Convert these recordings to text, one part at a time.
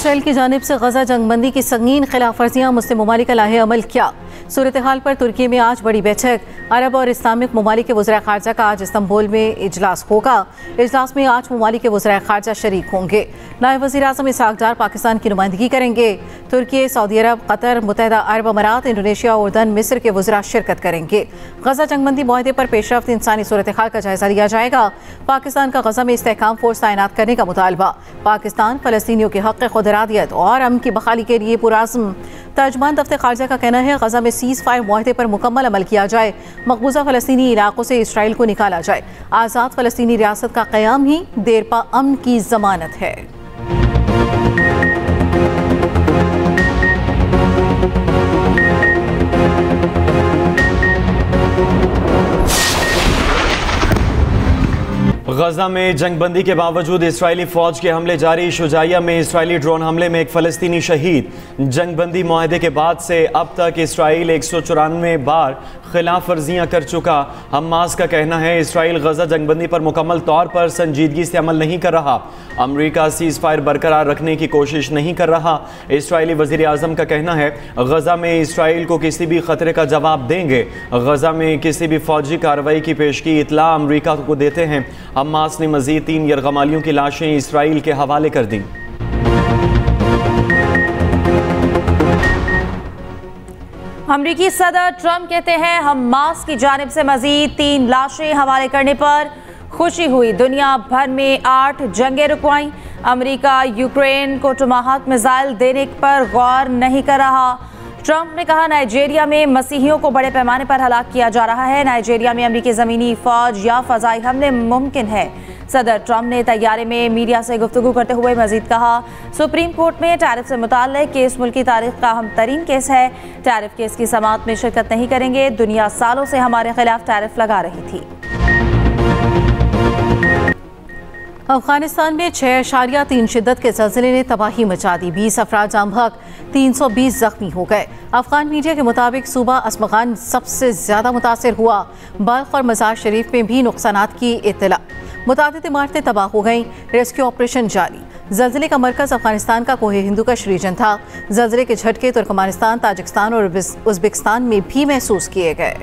Israel की जानिब से गजा जंगबंदी की संगीन खिलाफ वर्जियाँ मुस्लिम ममालिक का लाहे अमल क्या? सूरत हाल पर तुर्की में आज बड़ी बैठक। अरब और इस्लामिक ममालिक के वज़ीर ख़ारजा का आज इस्तांबुल में इजलास होगा। इजलास में 8 ममालिक के वज़ीर ख़ारजा शरीक होंगे। नायब वज़ीर आज़म इसहाक़ डार पाकिस्तान की नुमाइंदगी करेंगे। तुर्की, सऊदी अरब, कतर, मुत्तहिदा अरब अमारात, इंडोनेशिया, उर्दन, मिस्र के वज़ीरा शिरकत करेंगे। गजा जंगबंदी मुआहदे पर पेशरफ्त, इंसानी सूरत हाल का जायजा लिया जाएगा। पाकिस्तान का गजा में इस्तेहकाम फोर्स तैनात करने का मुतालबा। पाकिस्तान फ़लस्तीनियों के हक़ खुदरादियत और अमन की बहाली के लिए पुरअज़्म। तर्जुमान दफ्तर ख़ारजा का कहना है गजा में सीज़ फायर मुआहदे पर मुकम्मल अमल किया जाए, मकबूजा फ़लस्तीनी इलाकों से इसराइल को निकाला जाए। आज़ाद फ़लस्तीनी रियासत का क़याम ही देरपा अमन की ज़मानत है। गजा में जंगबंदी के बावजूद इसराइली फौज के हमले जारी। शुजाइया में इसराइली ड्रोन हमले में एक फ़लस्तीनी शहीद। जंगबंदी मुआहदे के बाद से अब तक इसराइल 194 बार खिलाफ वर्जियाँ कर चुका। हमास का कहना है इसराइल गजा जंगबंदी पर मुकम्मल तौर पर संजीदगी से अमल नहीं कर रहा। अमरीका सीज़ फायर बरकरार रखने की कोशिश नहीं कर रहा। इसराइली वज़ीर आज़म का कहना है गजा में इसराइल को किसी भी खतरे का जवाब देंगे। गजा में किसी भी फौजी कार्रवाई की पेशगी इतला अमरीका को देते हैं। हमास ने मज़ीद 3 यरगमालियों की लाशें इसराइल के हवाले कर दी। अमरीकी सदर ट्रंप कहते हैं हमास की जानिब से मज़ीद 3 लाशें हवाले करने पर खुशी हुई। दुनिया भर में 8 जंगें रुकवाईं। अमरीका यूक्रेन को टमाहाक मिसाइल देने पर गौर नहीं कर रहा। ट्रंप ने कहा नाइजीरिया में मसीहियों को बड़े पैमाने पर हलाक किया जा रहा है। नाइजीरिया में अमरीकी ज़मीनी फ़ौज या फ़ज़ाई हमले मुमकिन है। सदर ट्रंप ने तैयारे में मीडिया से गुफ्तगू करते हुए मजीद कहा सुप्रीम कोर्ट में टैरिफ से मुताल्लिक़ केस मुल्की तारीख का अहम तरीन केस है। टैरिफ केस की समाअत में शिरकत नहीं करेंगे। दुनिया सालों से हमारे खिलाफ टैरिफ लगा रही थी। अफगानिस्तान में 6.3 शिद्दत के ज़लज़ले ने तबाही मचा दी। 20 अफराद जाम बहक, 320 जख्मी हो गए। अफगान मीडिया के मुताबिक सूबा अस्मगान सबसे ज़्यादा मुतासर हुआ। बल्ख और मज़ार शरीफ में भी नुकसानात की इत्तला। मुतादिद इमारतें तबाह हो गईं। रेस्क्यू ऑपरेशन जारी। ज़लज़ले का मरकज़ अफगानिस्तान का कोहे हिंदू का रीजन था। ज़लज़ले के झटके तुर्कमानिस्तान, ताजिकिस्तान और उज़्बेकिस्तान में भी महसूस किए गए।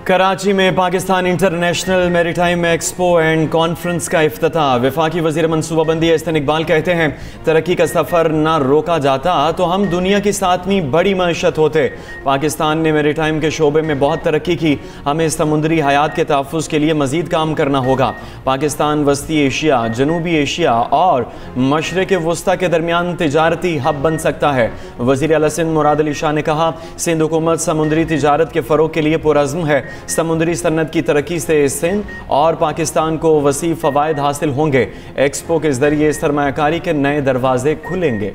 कराची में Pakistan international maritime expo and conference का इफ्तिताह। वफाकी वज़ीर मनसूबाबंदी एहसन इकबाल कहते हैं तरक्की का सफ़र ना रोका जाता तो हम दुनिया की 7वीं बड़ी मईशत होते। पाकिस्तान ने मैरीटाइम के शोबे में बहुत तरक्की की। हमें समुद्री हयात के तहफ़्फ़ुज़ के लिए मज़ीद काम करना होगा। पाकिस्तान वस्ती एशिया, जनूबी एशिया और मशरिक़ वस्ता के दरमियान तिजारती हब बन सकता है। वज़ीर आला सिंध मुराद अली शाह ने कहा सिंध हुकूमत समुद्री तिजारत के फ़रोग़ के लिए पुरअज़्म है। समुद्री सन्नत की तरक्की से सिंध और पाकिस्तान को वसी फ़वायद हासिल होंगे। एक्सपो के जरिए सरमायाकारी के नए दरवाजे खुलेंगे।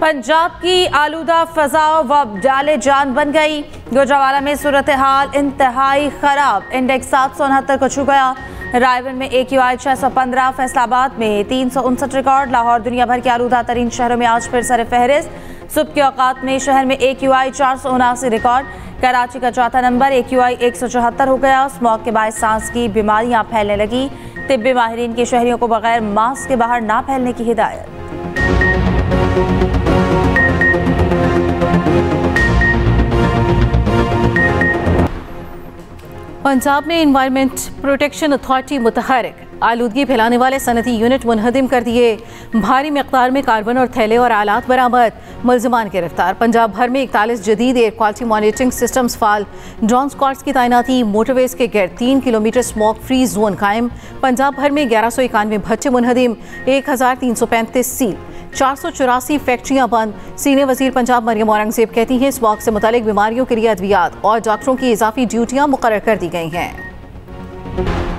पंजाब की आलूदा फ़ज़ा व जाले जान बन गई। गुजरावाला में सूरत हाल इंतहाई ख़राब। इंडेक्स 769 को छू गया। रायवन में AQI 615, फैसलाबाद में 359 रिकॉर्ड। लाहौर दुनिया भर के आलूदा तरीन शहरों में आज फिर सर फहरिस्त। सुबह के औकात में शहर में AQI 479 रिकॉर्ड। कराची का चौथा नंबर AQI 174 हो गया। स्मॉग के बायस सांस की बीमारियां फैलने लगी। तिब्बी माहिरीन की शहरियों को बगैर मास्क के बाहर ना फैलने की हिदायत। पंजाब में इन्वायरमेंट प्रोटेक्शन अथॉरिटी मुतहरिक। आलूदगी फैलाने वाले सनती यूनिट मुनहदिम कर दिए। भारी मिकदार में कार्बन और थैले और आलात बरामद। मुल्ज़िमान गिरफ्तार। पंजाब भर में 41 जदीद एयर क्वालिटी मॉनिटरिंग सिस्टम्स फाल। ड्रोन स्क्वाड्स की तैनाती। मोटरवेज के गिर्द 3 किलोमीटर स्मोक फ्री जोन कायम। पंजाब भर में 1191 भट्टे मुनहदिम। 1335 सील। 484 फैक्ट्रियां बंद। सीनियर वजीर पंजाब मरियम औरंगजेब कहती हैं स्मॉग से मुतालिक बीमारियों के लिए अद्वियात और डॉक्टरों की इजाफी ड्यूटियां मुकर्रर कर दी गई हैं।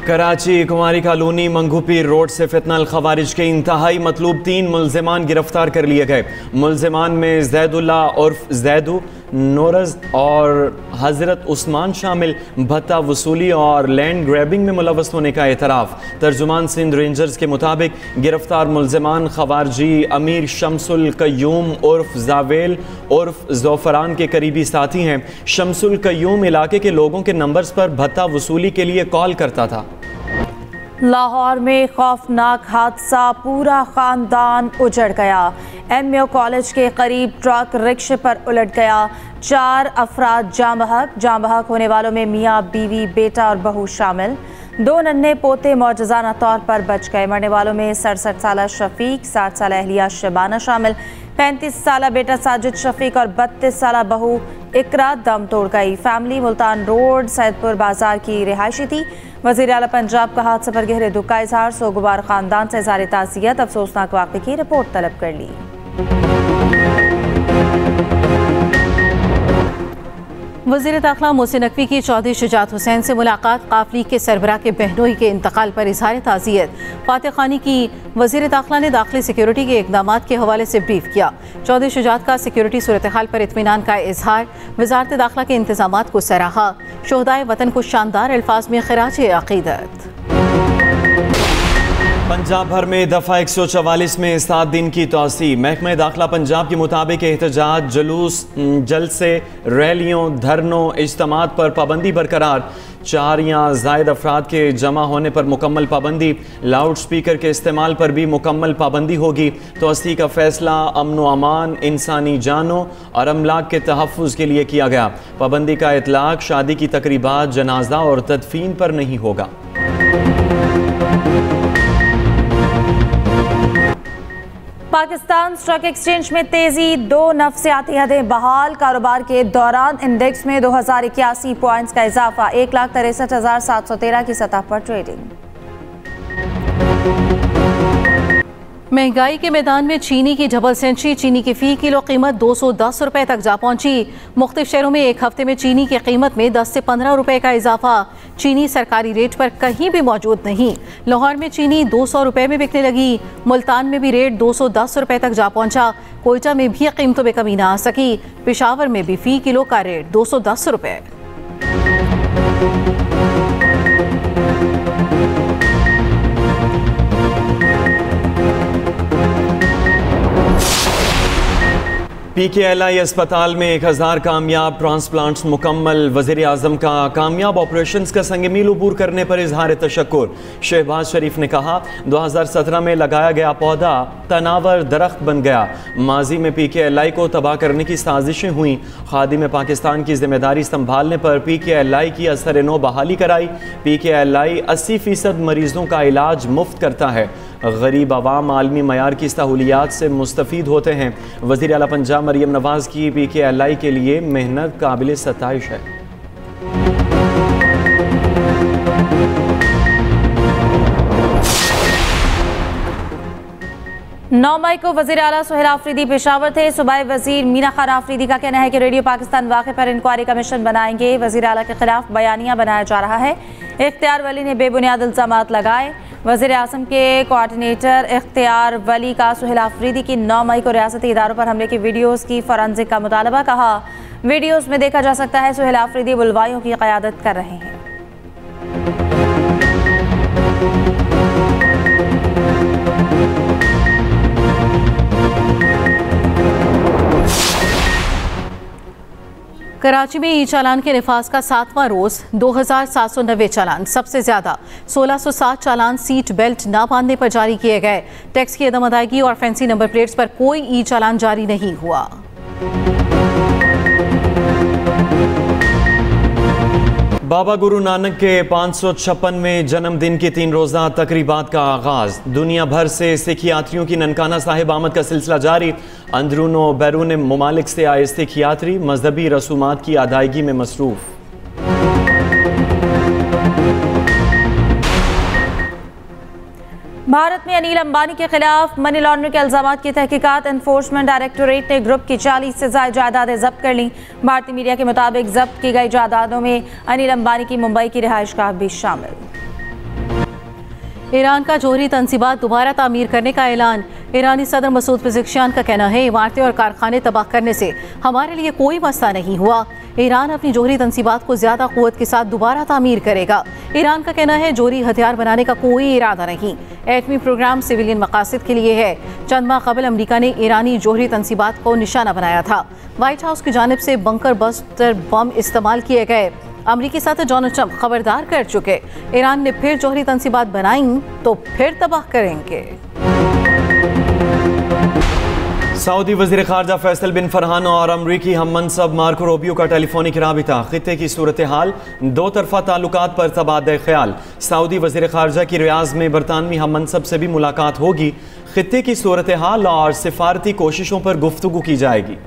कराची कुमारी कॉलोनी मंगूपीर रोड से फितनल खवारिज के इंतहाई मतलूब 3 मुल्ज़िमान गिरफ्तार कर लिए गए। मुल्ज़िमान में जैदुल्ला उर्फ जैदू, नोरज और हज़रत उस्मान शामिल। भत्ता वसूली और लैंड ग्रैबिंग में मुलव्वस होने का एतराफ़। तर्जुमान सिंध रेंजर्स के मुताबिक गिरफ्तार मुल्ज़िमान खवारजी अमीर शमसुल कय्यूम उर्फ जावेल उर्फ ज़ोफ़रान के करीबी साथी हैं। शमसुल कय्यूम इलाके के लोगों के नंबर्स पर भत्ता वसूली के लिए कॉल करता था। लाहौर में खौफनाक हादसा, पूरा खानदान उजड़ गया। एमयू कॉलेज के करीब ट्रक रिक्शे पर उलट गया। 4 अफराद जाम बहक होने वालों में मियाँ, बीवी, बेटा और बहू शामिल। 2 नन्हे पोते मौजज़ाना तौर पर बच गए। मरने वालों में 67 साला शफीक, 60 साला अहलिया शबाना शामिल। 35 साला बेटा साजिद शफीक और 32 साला बहू इकरा दम तोड़ गई। फैमिली मुल्तान रोड सैदपुर बाजार की रिहायशी थी। वज़ीर आला पंजाब का हादसे पर गहरे दुख का इजहार, सोगवार खानदान से इज़हार ताज़ियत, अफसोसनाक वाक़े की रिपोर्ट तलब कर ली। वज़ीर दाखिला मोहसिन नकवी की चौधरी शुजात हुसैन से मुलाकात, काफिले के सरबराह के बहनोई के इंतकाल पर इजहार ताज़ियत। फातिह खानी की वज़ीर दाखिला ने दाखिली सिक्योरिटी के इक़दामात के हवाले से ब्रीफ किया। चौधरी शुजात का सिक्योरिटी सूरत हाल पर इत्मीनान का इजहार, वज़ारत दाखिला के इंतज़ामात को सराहा। शोहदाए वतन को शानदार अल्फाज में खिराज अक़ीदत। पंजाब भर में दफ़ा 144 में 7 दिन की तोसी। महकमा दाखिला पंजाब के मुताबिक एहतजाज, जुलूस, जलसे, रैलियों, धरनों, इज्तिमात पर पाबंदी बरकरार। 4 या ज़ायद अफराद के जमा होने पर मुकम्मल पाबंदी। लाउड स्पीकर के इस्तेमाल पर भी मुकम्मल पाबंदी होगी। तोसी का फैसला अमन व अमान, इंसानी जानों और अमलाक के तहफ़्फ़ुज़ के लिए किया गया। पाबंदी का इतलाक़ शादी की तकरीबात, जनाजा और तदफीन पर नहीं होगा। पाकिस्तान स्टॉक एक्सचेंज में तेजी, 2 नफसियाती हदें बहाल। कारोबार के दौरान इंडेक्स में 2081 पॉइंट्स का इजाफा, 1,63,713 की सतह पर ट्रेडिंग। महंगाई के मैदान में चीनी की डबल सेंचुरी। चीनी की फ़ी किलो कीमत 210 रुपये तक जा पहुंची। मुख्तलिफ शहरों में एक हफ्ते में चीनी की कीमत में 10 से 15 रुपये का इजाफा। चीनी सरकारी रेट पर कहीं भी मौजूद नहीं। लाहौर में चीनी 200 रुपये में बिकने लगी। मुल्तान में भी रेट 210 रुपये तक जा पहुंचा। कोयटा में भी कीमतों में कमी ना आ सकी। पेशावर में भी फ़ी किलो का रेट 210 रुपये। PKLI अस्पताल में 1000 कामयाब ट्रांसप्लांट्स मुकम्मल। वज़ीर आज़म का कामयाब ऑपरेशंस का संग मील अबूर करने पर इजहार तशक्कुर। शहबाज शरीफ ने कहा 2017 में लगाया गया पौधा तनावर दरख्त बन गया। माजी में PKLI को तबाह करने की साजिशें हुई। खादिम पाकिस्तान की जिम्मेदारी संभालने पर PKLI की असर नो बहाली कराई। PKLI 80% मरीजों का इलाज मुफ्त करता है। गरीब आवाम आलमी मयार की सहूलियात से मुस्तफ़ीद होते हैं। वज़ीर आला पंजाब मरियम नवाज की PKLI के लिए मेहनत काबिल सताइश है। 9 मई को वज़ीर आला सुहेल आफरीदी पेशावर थे। सूबाई वज़ीर मीना खान आफरीदी का कहना है कि रेडियो पाकिस्तान वाक़े पर इंक्वायरी कमीशन बनाएंगे। वज़ीर आला के खिलाफ बयानिया बनाया जा रहा है। इख्तियार वली ने बेबुनियाद इल्ज़ामात लगाए। वज़ीर आज़म के कोऑर्डिनेटर इख्तियार वली का सुहेल आफरीदी की 9 मई को रियासती इदारों पर हमले की वीडियोज़ की फॉरेंसिक का मुतालबा। कहा वीडियोज़ में देखा जा सकता है सुहेल आफरीदी बुलवाइयों की क़यादत कर रहे हैं। कराची में ई चालान के निफाज का 7वां रोज 2790 चालान, सबसे ज्यादा 1660 चालान सीट बेल्ट ना बांधने पर जारी किए गए। टैक्स की अदम अदायगी और फैंसी नंबर प्लेट्स पर कोई ई चालान जारी नहीं हुआ। बाबा गुरु नानक के 556वें जन्मदिन की 3 रोज़ा तकरीबात का आगाज। दुनिया भर से सिख यात्रियों की ननकाना साहिब आमद का सिलसिला जारी। अंदरून व बैरून ममालिक से आए सिख यात्री मजहबी रसूमात की अदायगी में मसरूफ। भारत में अनिल अंबानी के खिलाफ मनी लॉन्ड्रिंग के इल्जामात की तहकीकात। एनफोर्समेंट डायरेक्टोरेट ने ग्रुप की 40 से ज्यादा जायदादें जब्त कर ली। भारतीय मीडिया के मुताबिक जब्त की गई जायदादों में अनिल अंबानी की मुंबई की रिहाइशगाह भी शामिल। ईरान का जोहरी तंसीबात दोबारा तामीर करने का ऐलान। ईरानी सदर मसूद पेज़ेश्कियान का कहना है इमारतें और कारखाने तबाह करने से हमारे लिए कोई मसला नहीं हुआ। ईरान अपनी जोहरी तंसीबात को ज्यादा कुव्वत के साथ दोबारा तामीर करेगा। ईरान का कहना है जोहरी हथियार बनाने का कोई इरादा नहीं। एटमी प्रोग्राम सिविलियन मकासद के लिए है। चंद माह कबल अमरीका ने ईरानी जोहरी तंसीबात को निशाना बनाया था। व्हाइट हाउस की जानिब से बंकर बस्टर बम इस्तेमाल किए गए। अमरीकी सदर डोनाल्ड ट्रंप खबरदार कर चुके, ईरान ने फिर जौहरी तंसीबात बनाई तो फिर तबाह करेंगे। सऊदी वज़ीर ख़ारजा फैसल बिन फरहान और अमरीकी हम मनसब मार्को रूबियो का टेलीफोनिक राबिता, खित्ते की सूरत हाल, दो तरफ़ा ताल्लुकात पर तबादला ख्याल। सऊदी वज़ीर ख़ारजा की रियाज़ में बरतानवी हम मनसब से भी मुलाकात होगी, खित्ते की सूरत हाल और सिफारती कोशिशों पर गुफ्तगू की जाएगी।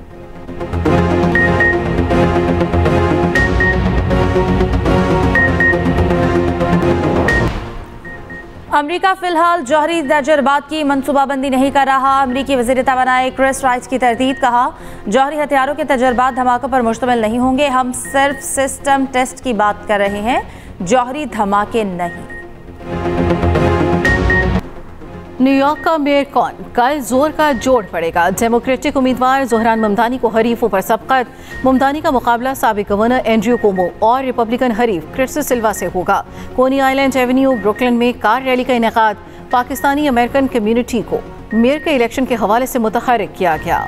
अमेरिका फिलहाल जौहरी तजर्बात की मनसूबाबंदी नहीं कर रहा। अमेरिकी वज़ीर तवानाई क्रिस राइस की तरदीद, कहा जौहरी हथियारों के तजर्बात धमाकों पर मुश्तमिल नहीं होंगे, हम सिर्फ सिस्टम टेस्ट की बात कर रहे हैं, जौहरी धमाके नहीं। न्यूयॉर्क का मेयर कौन, कल जोर का जोड़ पड़ेगा। डेमोक्रेटिक उम्मीदवार जोहरान ममदानी को हरीफों पर सबकत, ममदानी का मुकाबला साबिक गवर्नर एंड्रयू कुओमो और रिपब्लिकन हरीफ क्रिस सिल्वा से होगा। कोनी आइलैंड एवेन्यू ब्रुकलिन में कार रैली का इनेकाद, पाकिस्तानी अमेरिकन कम्युनिटी को मेयर के इलेक्शन के हवाले से मुतहर्रिक किया गया।